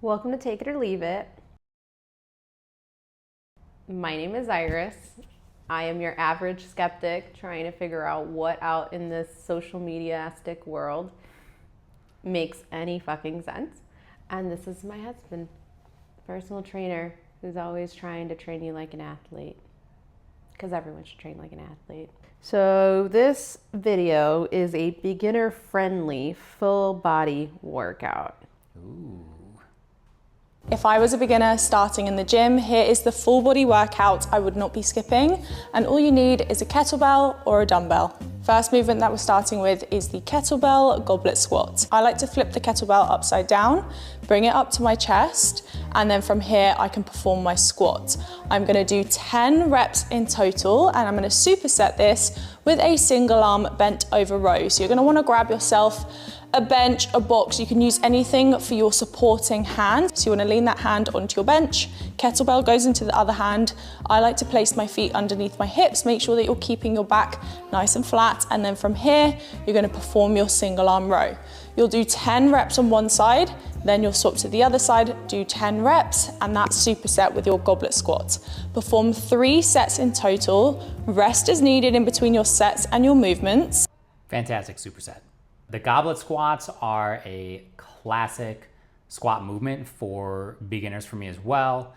Welcome to Take It or Leave It. My name is Iris. I am your average skeptic trying to figure out what out in this social media-astic world makes any fucking sense. And this is my husband, personal trainer, who's always trying to train you like an athlete. Because everyone should train like an athlete. So this video is a beginner-friendly full body workout. Ooh. If I was a beginner starting in the gym, here is the full body workout I would not be skipping. And all you need is a kettlebell or a dumbbell. First movement that we're starting with is the kettlebell goblet squat. I like to flip the kettlebell upside down, bring it up to my chest, and then from here I can perform my squat. I'm gonna do 10 reps in total, and I'm gonna superset this with a single arm bent over row. So you're gonna wanna grab yourself a bench, a box. You can use anything for your supporting hand. So you want to lean that hand onto your bench. Kettlebell goes into the other hand. I like to place my feet underneath my hips. Make sure that you're keeping your back nice and flat. And then from here, you're going to perform your single arm row. You'll do 10 reps on one side, then you'll swap to the other side, do 10 reps, and that's superset with your goblet squat. Perform 3 sets in total. Rest as needed in between your sets and your movements. Fantastic superset. The goblet squats are a classic squat movement for beginners for me as well.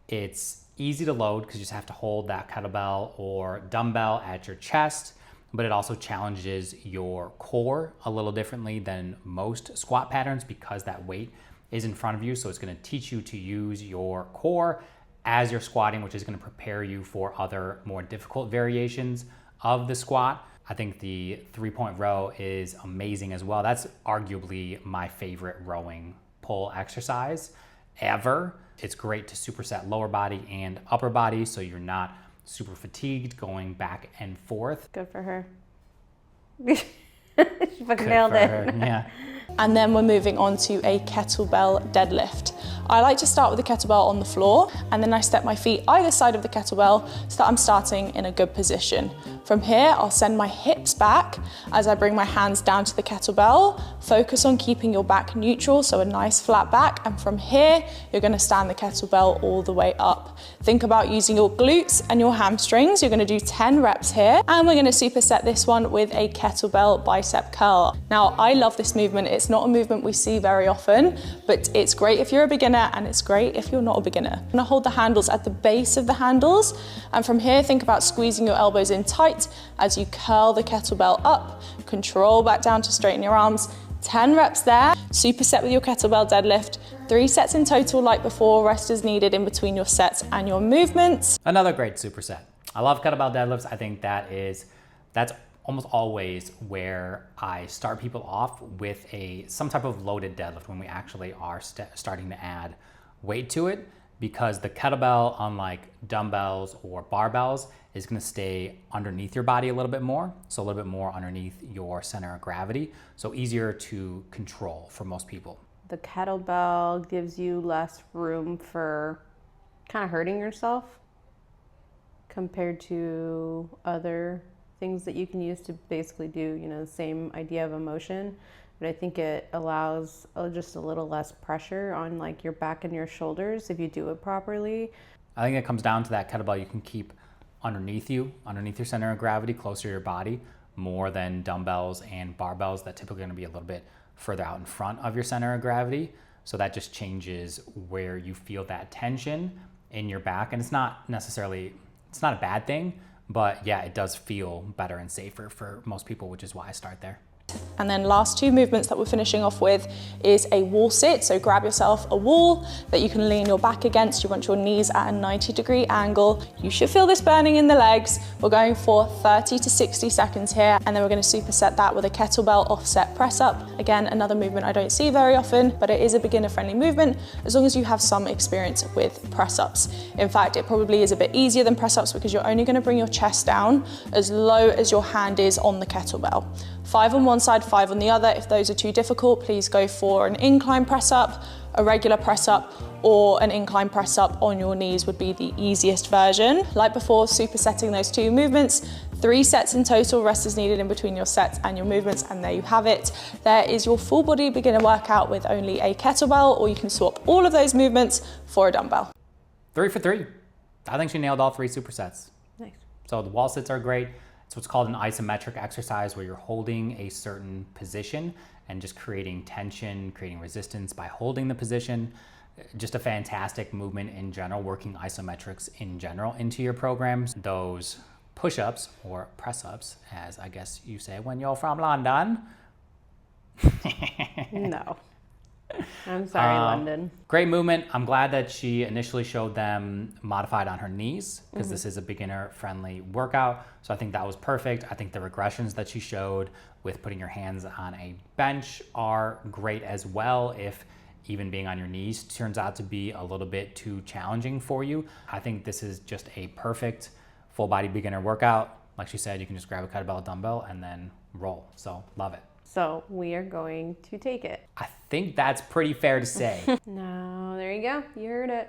It's easy to load because you just have to hold that kettlebell or dumbbell at your chest, but it also challenges your core a little differently than most squat patterns because that weight is in front of you. So it's going to teach you to use your core as you're squatting, which is going to prepare you for other more difficult variations of the squat. I think the 3-point row is amazing as well. That's arguably my favorite rowing pull exercise ever. It's great to superset lower body and upper body so you're not super fatigued going back and forth. Good for her. She fucking nailed it. Yeah. And then we're moving on to a kettlebell deadlift. I like to start with the kettlebell on the floor, and then I step my feet either side of the kettlebell so that I'm starting in a good position. From here, I'll send my hips back as I bring my hands down to the kettlebell. Focus on keeping your back neutral, so a nice flat back. And from here, you're gonna stand the kettlebell all the way up. Think about using your glutes and your hamstrings. You're gonna do 10 reps here, and we're gonna superset this one with a kettlebell bicep curl. Now, I love this movement. It's not a movement we see very often, but it's great if you're a beginner and it's great if you're not a beginner. I'm gonna hold the handles at the base of the handles, and from here, think about squeezing your elbows in tight as you curl the kettlebell up, control back down to straighten your arms. 10 reps there, superset with your kettlebell deadlift, 3 sets in total like before, rest is needed in between your sets and your movements. Another great superset. I love kettlebell deadlifts. I think that's almost always where I start people off with some type of loaded deadlift when we actually are starting to add weight to it, because the kettlebell, unlike dumbbells or barbells, is going to stay underneath your body a little bit more, so a little bit more underneath your center of gravity, so easier to control for most people. The kettlebell gives you less room for kind of hurting yourself compared to other things that you can use to basically do, the same idea of a motion. But I think it allows just a little less pressure on like your back and your shoulders if you do it properly. I think it comes down to that kettlebell you can keep underneath your center of gravity, closer to your body, more than dumbbells and barbells that typically are going to be a little bit further out in front of your center of gravity. So that just changes where you feel that tension in your back. And it's not a bad thing, but yeah, it does feel better and safer for most people, which is why I start there. And then last 2 movements that we're finishing off with is a wall sit. So grab yourself a wall that you can lean your back against. You want your knees at a 90-degree angle. You should feel this burning in the legs. We're going for 30 to 60 seconds here, and then we're going to superset that with a kettlebell offset press up. Again, another movement I don't see very often, but it is a beginner-friendly movement as long as you have some experience with press ups. In fact, it probably is a bit easier than press ups because you're only going to bring your chest down as low as your hand is on the kettlebell. 5 on one side, 5 on the other. If those are too difficult, please go for an incline press up, a regular press up, or an incline press up on your knees would be the easiest version. Like before, supersetting those 2 movements, 3 sets in total, rest is needed in between your sets and your movements, and there you have it. There is your full body beginner workout with only a kettlebell, or you can swap all of those movements for a dumbbell. 3 for 3. I think she nailed all 3 supersets. Nice. So the wall sits are great. It's what's called an isometric exercise, where you're holding a certain position and just creating tension, creating resistance by holding the position. Just a fantastic movement in general, working isometrics in general into your programs. Those push-ups, or press-ups, as I guess you say when you're from London. No. I'm sorry, London. Great movement. I'm glad that she initially showed them modified on her knees, because this is a beginner-friendly workout. So I think that was perfect. I think the regressions that she showed with putting your hands on a bench are great as well, if even being on your knees turns out to be a little bit too challenging for you. I think this is just a perfect full body beginner workout. Like she said, you can just grab a kettlebell, dumbbell, and then roll. So love it. So we are going to take it. I think that's pretty fair to say. No, there you go. You heard it.